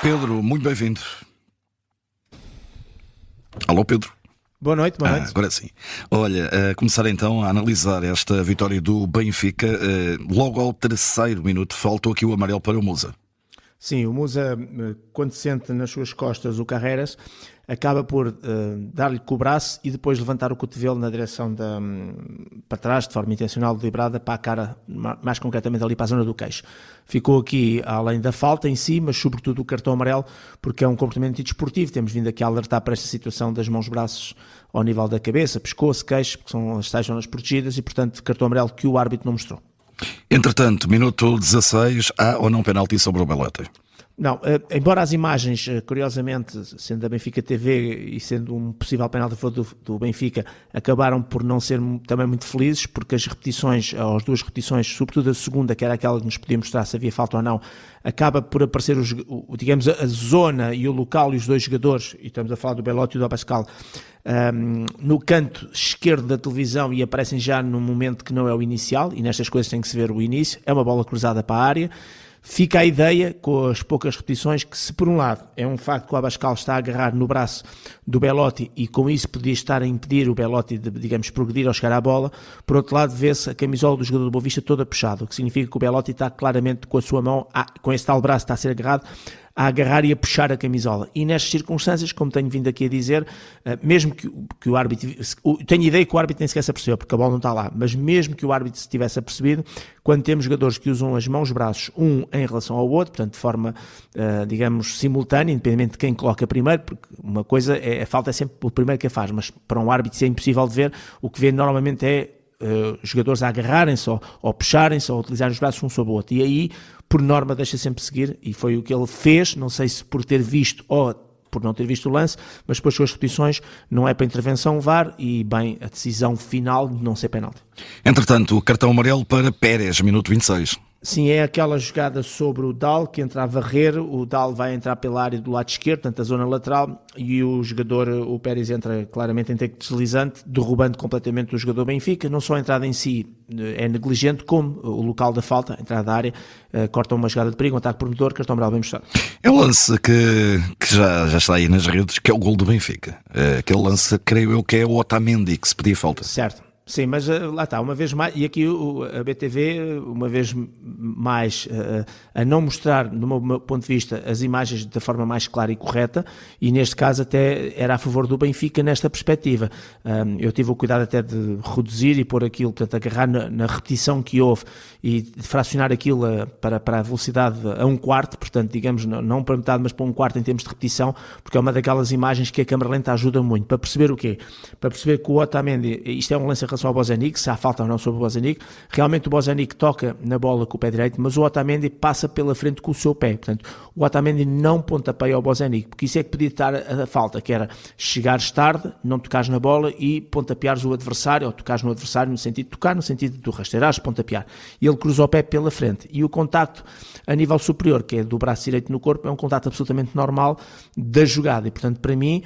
Pedro, muito bem-vindo. Alô, Pedro. Boa noite, boa noite. Agora sim. Olha, a começar então a analisar esta vitória do Benfica. Logo ao terceiro minuto faltou aqui o amarelo para o Musa. Sim, o Musa, quando sente nas suas costas o Carreras, acaba por dar-lhe com o braço e depois levantar o cotovelo na direção para trás, de forma intencional, deliberada, para a cara, mais concretamente ali para a zona do queixo. Ficou aqui, além da falta em si, mas sobretudo o cartão amarelo, porque é um comportamento desportivo. Temos vindo aqui a alertar para esta situação das mãos-braços ao nível da cabeça, pescoço, queixo, porque são as tais zonas protegidas e, portanto, cartão amarelo que o árbitro não mostrou. Entretanto, minuto 16, há ou não penalti sobre o Belotti? Não, embora as imagens, curiosamente, sendo da Benfica TV e sendo um possível penalti do Benfica, acabaram por não ser também muito felizes, porque as duas repetições, sobretudo a segunda, que era aquela que nos podia mostrar se havia falta ou não, acaba por aparecer, digamos, a zona e o local e os dois jogadores, e estamos a falar do Belotti e do Abascal, no canto esquerdo da televisão e aparecem já num momento que não é o inicial, e nestas coisas tem que se ver o início, é uma bola cruzada para a área. Fica a ideia, com as poucas repetições, que se por um lado é um facto que o Abascal está a agarrar no braço do Belotti e com isso podia estar a impedir o Belotti de, digamos, progredir ao chegar à bola, por outro lado vê-se a camisola do jogador do Boa Vista toda puxada, o que significa que o Belotti está claramente com a sua mão, com esse tal braço está a ser agarrado, a agarrar e a puxar a camisola. E nestas circunstâncias, como tenho vindo aqui a dizer, mesmo que o árbitro... Tenho ideia que o árbitro nem sequer se apercebeu, porque a bola não está lá, mas mesmo que o árbitro se tivesse apercebido, quando temos jogadores que usam as mãos, braços, um em relação ao outro, portanto de forma, digamos, simultânea, independente de quem coloca primeiro, porque uma coisa, a falta é sempre o primeiro que a faz, mas para um árbitro isso é impossível de ver, o que vê normalmente é jogadores a agarrarem-se ou puxarem-se ou utilizarem os braços um sobre o outro, e aí por norma deixa sempre seguir, e foi o que ele fez, não sei se por ter visto ou por não ter visto o lance, mas depois com as repetições não é para intervenção VAR e bem a decisão final de não ser penalti. Entretanto, o cartão amarelo para Pérez, minuto 26. Sim, é aquela jogada sobre o Dal, que entra a varrer, o Dal vai entrar pela área do lado esquerdo, portanto a zona lateral, e o jogador, o Pérez, entra claramente em teco deslizante, derrubando completamente o jogador Benfica. Não só a entrada em si é negligente, como o local da falta, a entrada da área, corta uma jogada de perigo, um ataque promotor, cartão amarelo bem mostrado. É um lance que já está aí nas redes, que é o gol do Benfica. Aquele lance, creio eu, que é o Otamendi, que se pedia falta. Certo. Sim, mas lá está, uma vez mais, e aqui a BTV, uma vez mais, a não mostrar, do meu ponto de vista, as imagens da forma mais clara e correta, e neste caso até era a favor do Benfica nesta perspectiva. Eu tive o cuidado até de reduzir e pôr aquilo, portanto, agarrar na repetição que houve e de fracionar aquilo para a velocidade a um quarto, portanto, digamos, não para metade, mas para um quarto em termos de repetição, porque é uma daquelas imagens que a câmara lenta ajuda muito. Para perceber o quê? Para perceber que o Otamendi, isto é um lance em relação ao Bozanic, se há falta ou não sobre o Bozanic, realmente o Bozanic toca na bola com o pé direito, mas o Otamendi passa pela frente com o seu pé, portanto o Otamendi não pontapeia ao Bozanic, porque isso é que podia estar a falta, que era chegares tarde, não tocares na bola e pontapeares o adversário, ou tocares no adversário no sentido de tocar, no sentido de rasteirares, pontapear, e ele cruza o pé pela frente, e o contacto a nível superior, que é do braço direito no corpo, é um contacto absolutamente normal da jogada, e portanto para mim,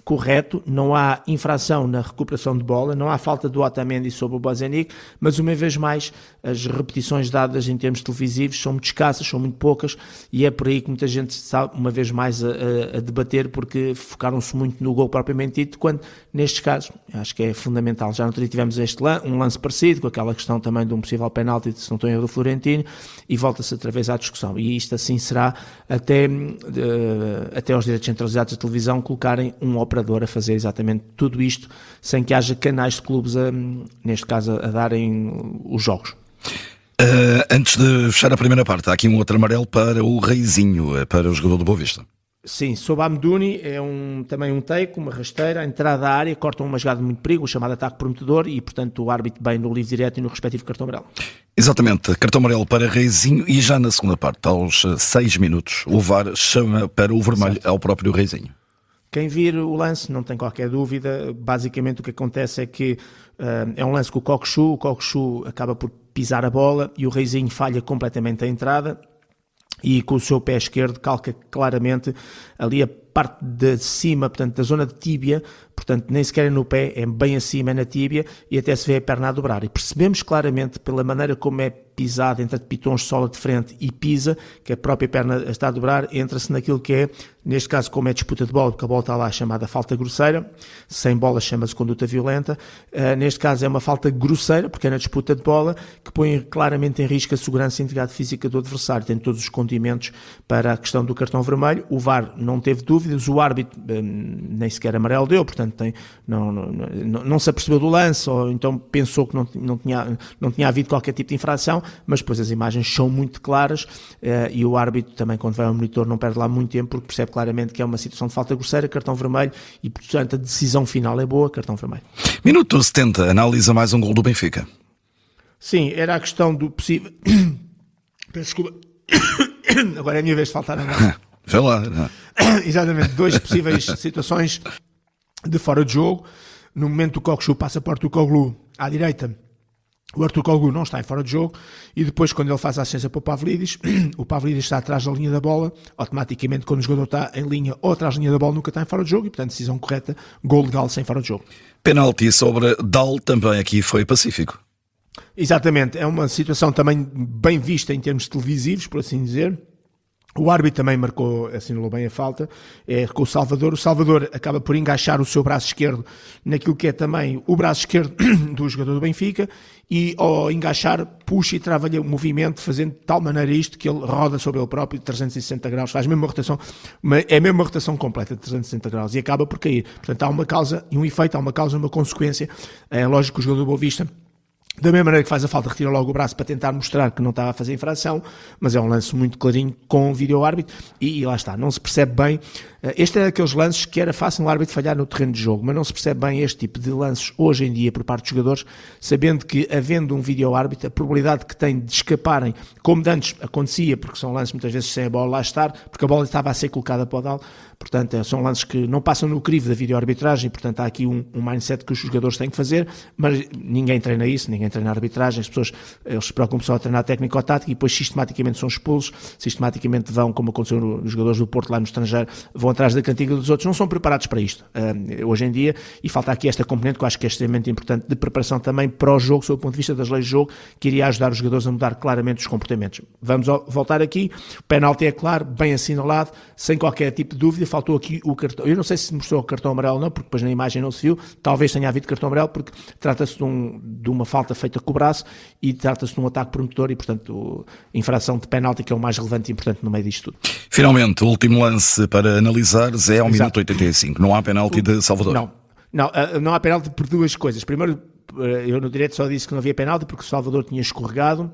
correto, não há infração na recuperação de bola, não há falta do Otamendi sobre o Bozanic, mas uma vez mais as repetições dadas em termos televisivos são muito escassas, são muito poucas, e é por aí que muita gente está uma vez mais a debater, porque focaram-se muito no gol propriamente dito, quando nestes casos, acho que é fundamental. Já no outro dia tivemos um lance parecido, com aquela questão também de um possível penalti, se não estou em erro, do Florentino, e volta-se outra vez à discussão, e isto assim será até os direitos centralizados da televisão colocarem um operador a fazer exatamente tudo isto, sem que haja canais de clubes, neste caso, a darem os jogos. Antes de fechar a primeira parte, há aqui um outro amarelo para o Reizinho, para o jogador do Boa Vista. Sim, sobre a Amdouni é também um take, uma rasteira, a entrada à área, cortam uma jogada de muito perigo, o chamado ataque prometedor, e portanto o árbitro bem no livre direto e no respectivo cartão amarelo. Exatamente, cartão amarelo para Reizinho, e já na segunda parte, aos 6 minutos, o VAR chama para o vermelho, certo, ao próprio Reizinho. Quem vir o lance não tem qualquer dúvida, basicamente o que acontece é que é um lance com o Cockchu acaba por pisar a bola e o Reizinho falha completamente a entrada, e com o seu pé esquerdo calca claramente ali parte de cima, portanto, da zona de tíbia, portanto, nem sequer é no pé, é bem acima, é na tíbia, e até se vê a perna a dobrar. E percebemos claramente, pela maneira como é pisado entre pitons, sola de frente e pisa, que a própria perna está a dobrar, entra-se naquilo que é, neste caso, como é disputa de bola, porque a bola está lá chamada falta grosseira, sem bola chama-se conduta violenta, neste caso é uma falta grosseira, porque é na disputa de bola, que põe claramente em risco a segurança e a integridade física do adversário, tem todos os condimentos para a questão do cartão vermelho. O VAR não teve dúvidas, o árbitro nem sequer amarelo deu, portanto não se apercebeu do lance, ou então pensou que não tinha havido qualquer tipo de infração, mas depois as imagens são muito claras, e o árbitro também, quando vai ao monitor, não perde lá muito tempo, porque percebe claramente que é uma situação de falta grosseira, cartão vermelho, e portanto a decisão final é boa, cartão vermelho. Minuto 70, analisa mais um gol do Benfica. Sim, era a questão do possível... Peço desculpa. Agora é a minha vez de faltar a nada. Vê lá. Exatamente, 2 possíveis situações de fora de jogo. No momento do Cockchu passa para o Arturoglu à direita, o Arturoglu não está em fora de jogo, e depois, quando ele faz a assistência para o Pavlidis, o Pavlidis está atrás da linha da bola, automaticamente quando o jogador está em linha ou atrás da linha da bola nunca está em fora de jogo, e portanto decisão correta, gol legal sem fora de jogo. Penalti sobre Dal, também aqui foi pacífico. Exatamente, é uma situação também bem vista em termos televisivos, por assim dizer. O árbitro também assinalou bem a falta, com o Salvador. O Salvador acaba por engaixar o seu braço esquerdo naquilo que é também o braço esquerdo do jogador do Benfica, e ao engaixar puxa e trava-lhe o movimento, fazendo de tal maneira isto que ele roda sobre ele próprio de 360 graus, faz mesmo uma rotação, é mesmo uma rotação completa de 360 graus e acaba por cair. Portanto, há uma causa e um efeito, há uma causa e uma consequência. É lógico que o jogador do Boa Vista, da mesma maneira que faz a falta, retira logo o braço para tentar mostrar que não estava a fazer infração, mas é um lance muito clarinho com o vídeo-árbitro, e lá está, não se percebe bem. Este é daqueles lances que era fácil o árbitro falhar no terreno de jogo, mas não se percebe bem este tipo de lances hoje em dia por parte dos jogadores, sabendo que, havendo um vídeo-árbitro, a probabilidade que tem de escaparem, como antes acontecia, porque são lances muitas vezes sem a bola lá estar, porque a bola estava a ser colocada para o DAL, portanto são lances que não passam no crivo da vídeo-arbitragem, portanto há aqui um mindset que os jogadores têm que fazer, mas ninguém treina isso, ninguém treina a arbitragem, as pessoas, eles se preocupam só a treinar técnico-tático e depois sistematicamente são expulsos, sistematicamente vão, como aconteceu nos jogadores do Porto lá no estrangeiro, vão atrás da cantiga dos outros, não são preparados para isto hoje em dia, e falta aqui esta componente que eu acho que é extremamente importante de preparação também para o jogo, sob o ponto de vista das leis de jogo, que iria ajudar os jogadores a mudar claramente os comportamentos. Vamos voltar aqui, o penalti é claro, bem assinalado, sem qualquer tipo de dúvida. Faltou aqui o cartão, eu não sei se mostrou o cartão amarelo ou não, porque depois na imagem não se viu, talvez tenha havido cartão amarelo, porque trata-se de uma falta feita com o braço e trata-se de um ataque promotor e, portanto, infração de penalti, que é o mais relevante e importante no meio disto tudo. Finalmente, o último lance para analisares é ao minuto 85. Não há penalti de Salvador. Não há penalti por 2 coisas. Primeiro, eu no direito só disse que não havia penalti porque o Salvador tinha escorregado,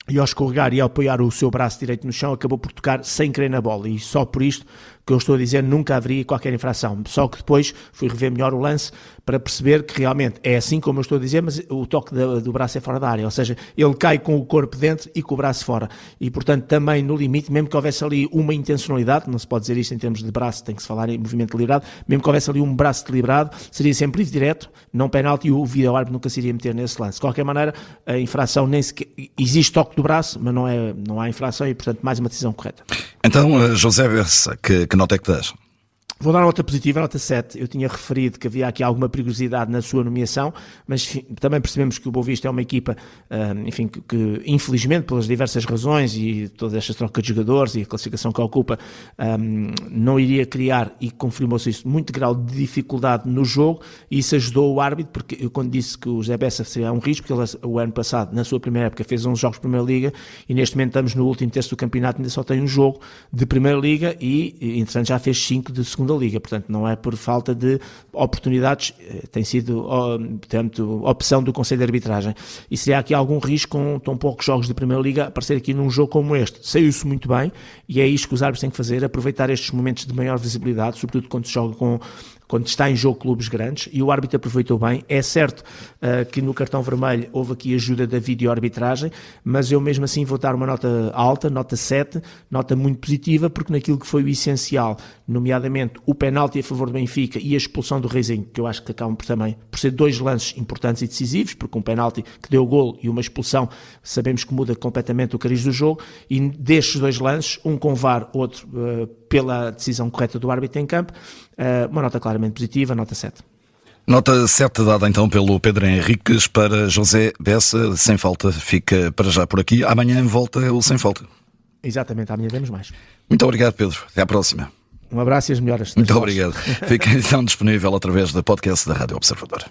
e ao escorregar e ao apoiar o seu braço direito no chão acabou por tocar sem querer na bola, e só por isto que eu estou a dizer nunca haveria qualquer infração. Só que depois fui rever melhor o lance para perceber que realmente é assim como eu estou a dizer, mas o toque do braço é fora da área, ou seja, ele cai com o corpo dentro e com o braço fora, e portanto também no limite, mesmo que houvesse ali uma intencionalidade, não se pode dizer isto em termos de braço, tem que se falar em movimento deliberado, mesmo que houvesse ali um braço deliberado, seria sempre livre direto, não penalti, e o vídeo-árbitro nunca se iria meter nesse lance. De qualquer maneira, a infração nem sequer, existe toque do braço, mas não há infração, e portanto mais uma decisão correta. Então, José Bessa, que nota é que dás? Vou dar uma nota positiva, nota 7. Eu tinha referido que havia aqui alguma perigosidade na sua nomeação, mas também percebemos que o Boa Vista é uma equipa, enfim, que infelizmente, pelas diversas razões e todas estas trocas de jogadores e a classificação que ocupa, não iria criar, e confirmou-se isso, muito grau de dificuldade no jogo, e isso ajudou o árbitro, porque eu quando disse que o José Bessa seria um risco, porque ele o ano passado, na sua primeira época, fez 11 jogos de Primeira Liga, e neste momento estamos no último terço do campeonato, ainda só tem um jogo de Primeira Liga, e entretanto já fez 5 de Segunda Liga, portanto não é por falta de oportunidades, tem sido, portanto, opção do Conselho de Arbitragem, e seria aqui algum risco com tão poucos jogos de Primeira Liga aparecer aqui num jogo como este. Saiu-se muito bem, e é isto que os árbitros têm que fazer, aproveitar estes momentos de maior visibilidade, sobretudo quando se joga quando está em jogo clubes grandes, e o árbitro aproveitou bem. É certo que no cartão vermelho houve aqui ajuda da vídeo-arbitragem, mas eu mesmo assim vou dar uma nota alta, nota 7, nota muito positiva, porque naquilo que foi o essencial, nomeadamente o penalti a favor do Benfica e a expulsão do Reizinho, que eu acho que acabam por ser 2 lances importantes e decisivos, porque um penalti que deu golo e uma expulsão, sabemos que muda completamente o cariz do jogo, e destes 2 lances, um com VAR, outro pela decisão correta do árbitro em campo, uma nota claramente positiva, nota 7. Nota 7 dada então pelo Pedro Henriques para José Bessa. Sem Falta fica para já por aqui. Amanhã volta o Sem Falta. Exatamente, amanhã temos mais. Muito obrigado, Pedro. Até à próxima. Um abraço e as melhoras. Muito obrigado. Fica então disponível através da podcast da Rádio Observador.